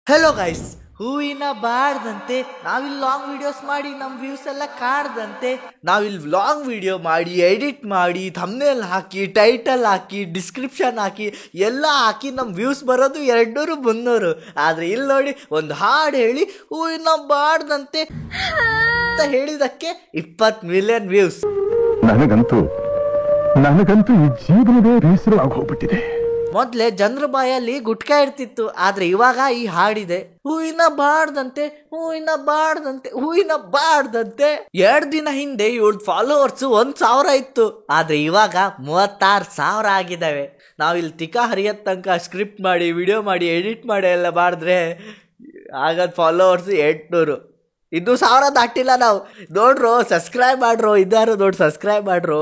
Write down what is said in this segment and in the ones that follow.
Hello guys, ಹೂವಿನ ಬಾಡ್ದಂತೆ ನಾವಿಲ್ಲಿ long videos ಮಾಡಿ ನಮ್ಮ ವ್ಯೂಸ್ ಎಲ್ಲ ಕಾಡ್ದಂತೆ ನಾವಿಲ್ಲಿ ಲಾಂಗ್ ವಿಡಿಯೋ ಮಾಡಿ ಎಡಿಟ್ ಮಾಡಿ ಥಂಬ್ನೇಲ್ ಹಾಕಿ ಟೈಟಲ್ ಹಾಕಿ ಡಿಸ್ಕ್ರಿಪ್ಷನ್ ಹಾಕಿ ಎಲ್ಲ ಹಾಕಿ ನಮ್ಮ ವ್ಯೂಸ್ ಬರೋದು 200 300. ಆದರೆ ಇಲ್ಲಿ ನೋಡಿ ಒಂದು ಹಾಡು ಹೇಳಿ ಹೂವಿನ ಬಾಡ್ದಂತೆ ಅಂತ ಹೇಳಿದಕ್ಕೆ 20 ಮಿಲಿಯನ್ ವ್ಯೂಸ್. ನನಗಂತೂ ಈ ಜೀವನವೇ ಬೇಸರ ಆಗೋಗ್ಬಿಟ್ಟಿದೆ. ಮೊದಲೇ ಜನರ ಬಾಯಲ್ಲಿ ಗುಟ್ಕಾ ಇರ್ತಿತ್ತು, ಆದ್ರೆ ಇವಾಗ ಈ ಹಾಡಿದೆ ಹೂವಿನ ಬಾಡ್ದಂತೆ ಹೂವಿನ ಬಾಡ್ದಂತೆ ಹೂವಿನ ಬಾಡ್ದಂತೆ. 2 ದಿನ ಹಿಂದೆ ಇವಳು ಫಾಲೋವರ್ಸ್ 1,000 ಇತ್ತು, ಆದ್ರೆ ಇವಾಗ 36,000 ಆಗಿದ್ದಾವೆ. ನಾವಿಲ್ಲಿ ತಿಕ್ಕ ಹರಿಯತ್ ತನಕ ಸ್ಕ್ರಿಪ್ಟ್ ಮಾಡಿ ವಿಡಿಯೋ ಮಾಡಿ ಎಡಿಟ್ ಮಾಡಿ ಎಲ್ಲ ಮಾಡಿದ್ರೆ ಆಗದ ಫಾಲೋವರ್ಸ್ 800. ಇನ್ನೂ 1000 ದಾಟಿಲ್ಲ. ನಾವು ನೋಡ್ರು ಸಬ್ಸ್ಕ್ರೈಬ್ ಮಾಡ್ರು, ಇದ್ದಾರು ನೋಡಿ ಸಬ್ಸ್ಕ್ರೈಬ್ ಮಾಡ್ರು.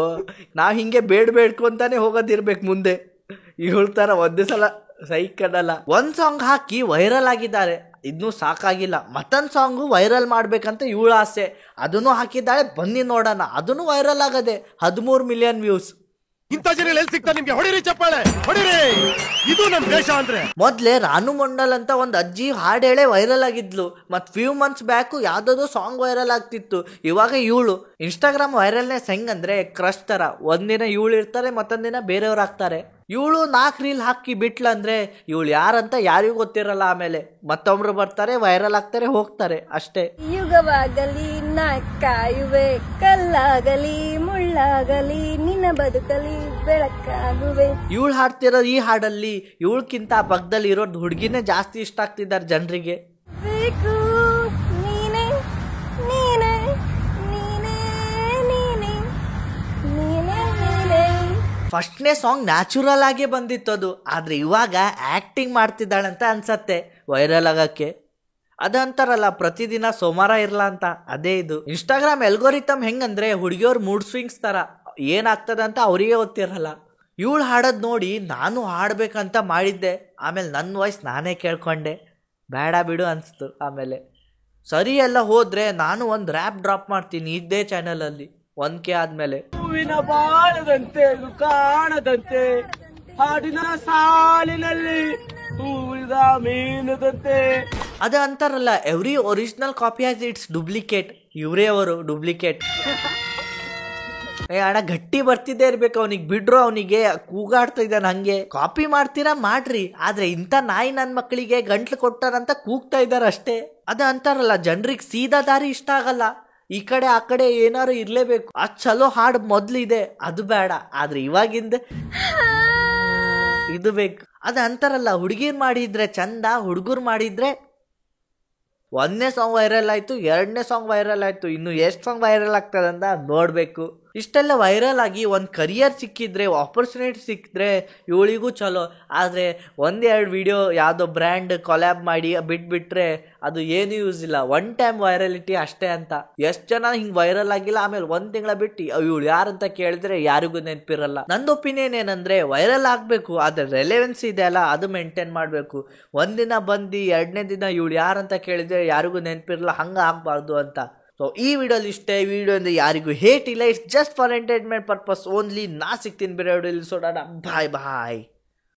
ನಾವು ಹಿಂಗೆ ಬೇಡ್ಕೊಂತಾನೆ ಹೋಗೋದಿರ್ಬೇಕು ಮುಂದೆ. ಇವಳ ಥರ ಒಂದೇ ಸಲ ಸೈಕಡಲ್ಲ. ಒಂದು ಸಾಂಗ್ ಹಾಕಿ ವೈರಲ್ ಆಗಿದ್ದಾರೆ, ಇನ್ನೂ ಸಾಕಾಗಿಲ್ಲ. ಮತ್ತೊಂದು ಸಾಂಗು ವೈರಲ್ ಮಾಡ್ಬೇಕಂತ ಇವಳ ಆಸೆ, ಅದನ್ನು ಹಾಕಿದ್ದಾಳೆ. ಬನ್ನಿ ನೋಡೋಣ, ಅದನ್ನು ವೈರಲ್ ಆಗದೆ 13 ಮಿಲಿಯನ್ ವ್ಯೂಸ್. ಇಂಥ ಜನ ಎಲ್ಲಿ ಸಿಗ್ತಾರೆ ನಿಮ್ಗೆ? ಹೊಡಿರಿ ಚಪ್ಪಾಳೆ ಹೊಡಿರಿ, ಇದು ನಮ್ಮ ದೇಶ ಅಂದ್ರೆ. ಮೊದ್ಲೇ ರಾನು ಮಂಡಲ್ ಅಂತ ಒಂದು ಅಜ್ಜಿ ಹಾಡು ಹೇಳೇ ವೈರಲ್ ಆಗಿದ್ಲು. ಮತ್ತು ಫ್ಯೂ ಮಂತ್ಸ್ ಬ್ಯಾಕು ಯಾವ್ದಾದ್ರು ಸಾಂಗ್ ವೈರಲ್ ಆಗ್ತಿತ್ತು. ಇವಾಗ ಇವಳು ಇನ್ಸ್ಟಾಗ್ರಾಮ್ ವೈರಲ್ನೆಸ್ ಹೆಂಗಂದ್ರೆ ಕ್ರಶ್ ತರ, ಒಂದಿನ ಇವಳು ಇರ್ತಾರೆ ಮತ್ತೊಂದಿನ ಬೇರೆಯವ್ರು ಆಗ್ತಾರೆ. ಇವಳು 4 ರೀಲ್ ಹಾಕಿ ಬಿಟ್ಲಂದ್ರೆ ಇವಳು ಯಾರಂತ ಯಾರಿಗೂ ಗೊತ್ತಿರಲ್ಲ. ಆಮೇಲೆ ಮತ್ತೊಬ್ರು ಬರ್ತಾರೆ, ವೈರಲ್ ಆಗ್ತಾರೆ, ಹೋಗ್ತಾರೆ, ಅಷ್ಟೇ. ಯುಗವಾಗಲಿ ನಾ ಕಾಯುವೆ, ಕಲ್ಲಾಗಲಿ ಮುಳ್ಳಾಗಲಿ ನಿನ್ನ ಬದುಕಲಿ ಬೆಳಕಾಗುವೆ. ಇವಳು ಹಾಡ್ತಿರೋ ಈ ಹಾಡಲ್ಲಿ ಇವಳಕ್ಕಿಂತ ಪಕ್ಕದಲ್ಲಿ ಇರೋದು ಹುಡುಗಿನೇ ಜಾಸ್ತಿ ಇಷ್ಟ ಆಗ್ತಿದ್ದಾರೆ ಜನರಿಗೆ. ಬೇಕು ನೀನೆ ನೀನೆ ನೀನೆ ನೀನೆ ನೀನೆ ನೀನೆ. ಫಸ್ಟ್ನೇ ಸಾಂಗ್ ನ್ಯಾಚುರಲ್ ಆಗೇ ಬಂದಿತ್ತು ಅದು, ಆದ್ರೆ ಇವಾಗ ಆಕ್ಟಿಂಗ್ ಮಾಡ್ತಿದ್ದಾಳಂತ ಅನ್ಸತ್ತೆ ವೈರಲ್ ಆಗಕ್ಕೆ. ಅದಂತಾರಲ್ಲ ಪ್ರತಿದಿನ ಸೋಮವಾರ ಇರಲ್ಲ ಅಂತ, ಅದೇ ಇದು. ಇನ್ಸ್ಟಾಗ್ರಾಮ್ ಎಲ್ಗೋರಿಥಮ್ ಹೆಂಗಂದ್ರೆ ಹುಡುಗಿಯವ್ರ ಮೂಡ್ ಸ್ವಿಂಗ್ಸ್ ತರ, ಏನಾಗ್ತದೆ ಅಂತ ಅವರಿಗೆ ಗೊತ್ತಿರಲ್ಲ. ಇವಳು ಹಾಡೋದು ನೋಡಿ ನಾನು ಹಾಡ್ಬೇಕಂತ ಮಾಡಿದ್ದೆ, ಆಮೇಲೆ ನನ್ನ ವಾಯ್ಸ್ ನಾನೇ ಕೇಳ್ಕೊಂಡೆ, ಬೇಡ ಬಿಡು ಅನಿಸ್ತು. ಆಮೇಲೆ ಸರಿ ಎಲ್ಲ ಹೋದ್ರೆ ನಾನು ಒಂದು ರ್ಯಾಪ್ ಡ್ರಾಪ್ ಮಾಡ್ತೀನಿ ಇದ್ದೇ ಚಾನಲಲ್ಲಿ 1K ಆದ್ಮೇಲೆ. ಹೂವಿನ ಬಾಳದಂತೆ ಕಾಣದಂತೆ ಹಾಡಿನ ಸಾಲಿನಲ್ಲಿ ಹೂವಿನ ಮೀನದಂತೆ. ಅದು ಅಂತಾರಲ್ಲ every original copy has its duplicate. ಇವರೇ ಅವರು ಡೂಪ್ಲಿಕೇಟ್. ಅಣ್ಣ ಗಟ್ಟಿ ಬರ್ತಿದ್ದೇ ಇರ್ಬೇಕು ಅವನಿಗೆ, ಬಿಡ್ರು ಅವನಿಗೆ ಕೂಗಾಡ್ತಾ ಇದ್ದಾನೆ ಹಂಗೆ. ಕಾಪಿ ಮಾಡ್ತೀರಾ ಮಾಡ್ರಿ, ಆದ್ರೆ ಇಂಥ ನಾಯಿ ನನ್ನ ಮಕ್ಕಳಿಗೆ ಗಂಟ್ಲು ಕೊಟ್ಟಾರಂತ ಕೂಗ್ತಾ ಇದ್ದಾರೆ ಅಷ್ಟೇ. ಅದು ಅಂತಾರಲ್ಲ ಜನರಿಗೆ ಸೀದಾ ದಾರಿ ಇಷ್ಟ ಆಗಲ್ಲ, ಈ ಕಡೆ ಆ ಕಡೆ ಏನಾರು ಇರ್ಲೇಬೇಕು. ಅದ್ ಚಲೋ ಹಾಡು ಮೊದ್ಲಿದೆ ಅದು ಬೇಡ, ಆದ್ರೆ ಇವಾಗಿಂದ ಇದು ಬೇಕು. ಅದು ಅಂತಾರಲ್ಲ ಹುಡುಗಿರ್ ಮಾಡಿದ್ರೆ ಚಂದ, ಹುಡುಗರು ಮಾಡಿದ್ರೆ 1ನೇ ಸಾಂಗ್ ವೈರಲ್ ಆಯ್ತು, 2ನೇ ಸಾಂಗ್ ವೈರಲ್ ಆಯ್ತು, ಇನ್ನು ಎಷ್ಟು ಸಾಂಗ್ ವೈರಲ್ ಆಗ್ತದಂತ ನೋಡ್ಬೇಕು. ಇಷ್ಟೆಲ್ಲ ವೈರಲ್ ಆಗಿ ಒಂದು ಕರಿಯರ್ ಸಿಕ್ಕಿದ್ರೆ, ಆಪರ್ಚುನಿಟಿ ಸಿಕ್ಕಿದ್ರೆ ಇವಳಿಗೂ ಚಲೋ. ಆದರೆ 1-2 ವಿಡಿಯೋ ಯಾವುದೋ ಬ್ರ್ಯಾಂಡ್ ಕೊಲ್ಯಾಬ್ ಮಾಡಿ ಬಿಟ್ಬಿಟ್ರೆ ಅದು ಏನು ಯೂಸ್ ಇಲ್ಲ. 1 ಟೈಮ್ ವೈರಲಿಟಿ ಅಷ್ಟೇ ಅಂತ. ಎಷ್ಟು ಜನ ಹಿಂಗೆ ವೈರಲ್ ಆಗಿಲ್ಲ, ಆಮೇಲೆ 1 ತಿಂಗಳ ಬಿಟ್ಟು ಇವಳು ಯಾರಂತ ಕೇಳಿದ್ರೆ ಯಾರಿಗೂ ನೆನಪಿರಲ್ಲ. ನಂದು ಒಪಿನಿಯನ್ ಏನಂದ್ರೆ ವೈರಲ್ ಆಗಬೇಕು, ಆದರೆ ರೆಲೆವೆನ್ಸಿ ಇದೆ ಅಲ್ಲ ಅದು ಮೇಂಟೈನ್ ಮಾಡಬೇಕು. ಒಂದಿನ ಬಂದು 2ನೇ ದಿನ ಇವಳು ಯಾರಂತ ಕೇಳಿದ್ರೆ ಯಾರಿಗೂ ನೆನಪಿರಲ್ಲ, ಹಂಗೆ ಆಗಬಾರ್ದು ಅಂತ. ಸೊ ಈ ವಿಡಿಯೋಲಿ ಇಷ್ಟೇ. ಈ ವಿಡಿಯೋ ಅಂದರೆ ಯಾರಿಗೂ ಹೇಟ್ ಇಲ್ಲ, it's just for entertainment purpose only. ನಾ ಸಿಗ್ತೀನಿ ಬೇರೆ ವಿಡಿಯೋಲಿ. ಸೋಡೋಣ, ಬಾಯ್ ಬಾಯ್.